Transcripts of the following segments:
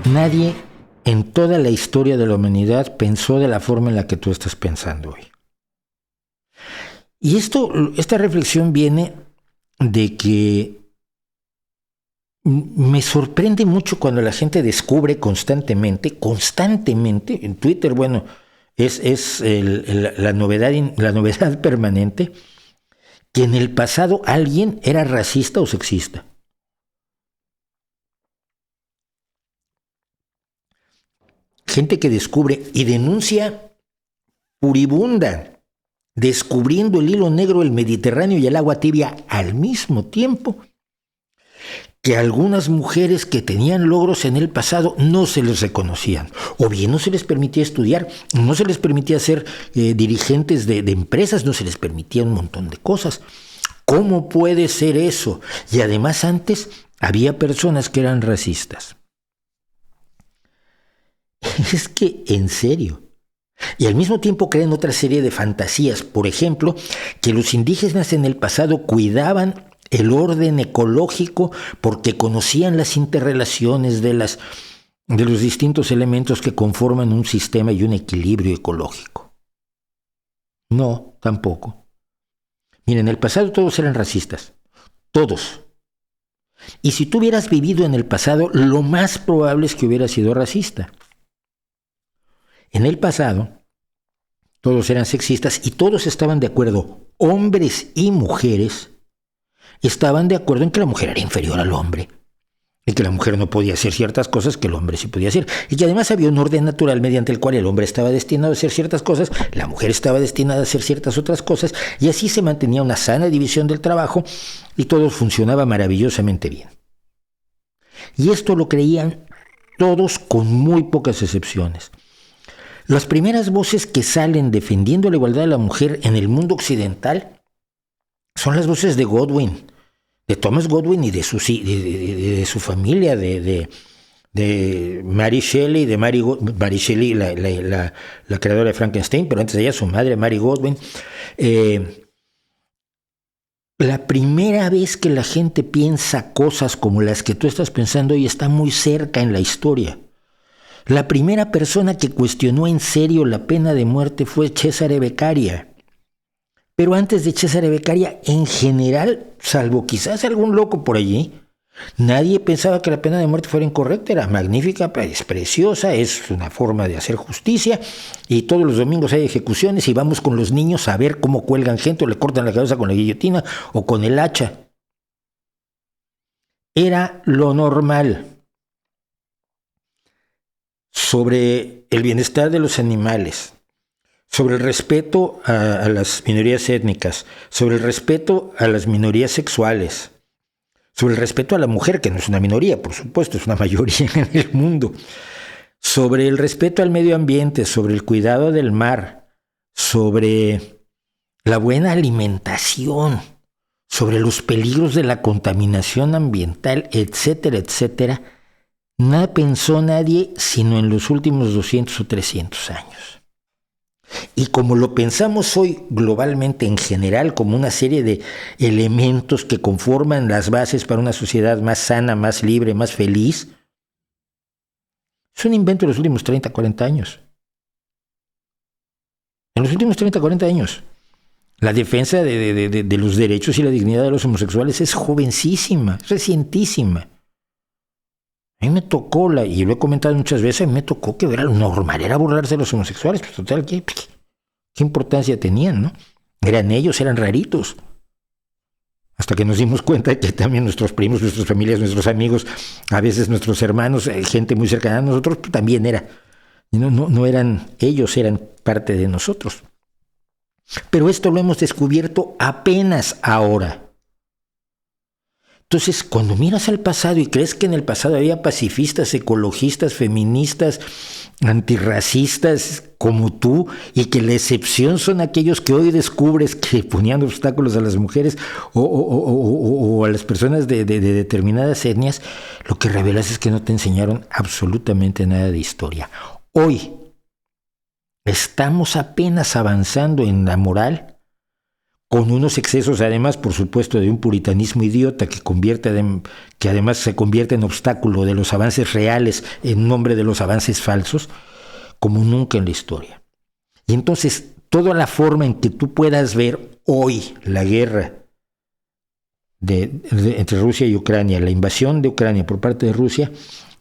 Nadie en toda la historia de la humanidad pensó de la forma en la que tú estás pensando hoy. Y esta reflexión viene de que me sorprende mucho cuando la gente descubre constantemente, en Twitter, bueno, es la novedad permanente, que en el pasado alguien era racista o sexista. Gente que descubre y denuncia furibunda, descubriendo el hilo negro del Mediterráneo y el agua tibia al mismo tiempo, que algunas mujeres que tenían logros en el pasado no se les reconocían, o bien no se les permitía estudiar, no se les permitía ser dirigentes de empresas, no se les permitía un montón de cosas. ¿Cómo puede ser eso? Y además antes había personas que eran racistas. Es que, en serio. Y al mismo tiempo crean otra serie de fantasías. Por ejemplo, que los indígenas en el pasado cuidaban el orden ecológico porque conocían las interrelaciones de los distintos elementos que conforman un sistema y un equilibrio ecológico. No, tampoco. Miren, en el pasado todos eran racistas. Todos. Y si tú hubieras vivido en el pasado, lo más probable es que hubieras sido racista. En el pasado, todos eran sexistas y todos estaban de acuerdo, hombres y mujeres, estaban de acuerdo en que la mujer era inferior al hombre, y que la mujer no podía hacer ciertas cosas que el hombre sí podía hacer, y que además había un orden natural mediante el cual el hombre estaba destinado a hacer ciertas cosas, la mujer estaba destinada a hacer ciertas otras cosas, y así se mantenía una sana división del trabajo y todo funcionaba maravillosamente bien. Y esto lo creían todos con muy pocas excepciones. Las primeras voces que salen defendiendo la igualdad de la mujer en el mundo occidental son las voces de Godwin, de Thomas Godwin y de su familia, de Mary Shelley, Mary Shelley, la creadora de Frankenstein, pero antes de ella su madre, Mary Godwin. La primera vez que la gente piensa cosas como las que tú estás pensando hoy está muy cerca en la historia. La primera persona que cuestionó en serio la pena de muerte fue Cesare Beccaria. Pero antes de Cesare Beccaria, en general, salvo quizás algún loco por allí, nadie pensaba que la pena de muerte fuera incorrecta. Era magnífica, es preciosa, es una forma de hacer justicia. Y todos los domingos hay ejecuciones y vamos con los niños a ver cómo cuelgan gente o le cortan la cabeza con la guillotina o con el hacha. Era lo normal. Sobre el bienestar de los animales, sobre el respeto a las minorías étnicas, sobre el respeto a las minorías sexuales, sobre el respeto a la mujer, que no es una minoría, por supuesto, es una mayoría en el mundo, sobre el respeto al medio ambiente, sobre el cuidado del mar, sobre la buena alimentación, sobre los peligros de la contaminación ambiental, etcétera, etcétera. Nada pensó nadie sino en los últimos 200 o 300 años. Y como lo pensamos hoy globalmente en general como una serie de elementos que conforman las bases para una sociedad más sana, más libre, más feliz, es un invento de los últimos 30, 40 años. En los últimos 30, 40 años. La defensa de los derechos y la dignidad de los homosexuales es jovencísima, recientísima. A mí me tocó, y lo he comentado muchas veces, a mí me tocó que era lo normal, era burlarse de los homosexuales, pues total, ¿qué importancia tenían, no? Eran ellos, eran raritos. Hasta que nos dimos cuenta de que también nuestros primos, nuestras familias, nuestros amigos, a veces nuestros hermanos, gente muy cercana a nosotros, pues también era. No eran ellos, eran parte de nosotros. Pero esto lo hemos descubierto apenas ahora. Entonces, cuando miras al pasado y crees que en el pasado había pacifistas, ecologistas, feministas, antirracistas como tú, y que la excepción son aquellos que hoy descubres que ponían obstáculos a las mujeres o a las personas de determinadas etnias, lo que revelas es que no te enseñaron absolutamente nada de historia. Hoy estamos apenas avanzando en la moral con unos excesos además, por supuesto, de un puritanismo idiota que además se convierte en obstáculo de los avances reales en nombre de los avances falsos, como nunca en la historia. Y entonces, toda la forma en que tú puedas ver hoy la guerra entre Rusia y Ucrania, la invasión de Ucrania por parte de Rusia,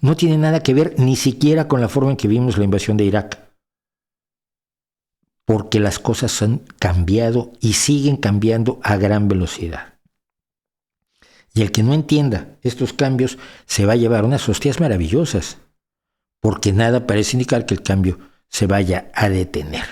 no tiene nada que ver ni siquiera con la forma en que vimos la invasión de Irak. Porque las cosas han cambiado y siguen cambiando a gran velocidad. Y el que no entienda estos cambios se va a llevar unas hostias maravillosas, porque nada parece indicar que el cambio se vaya a detener.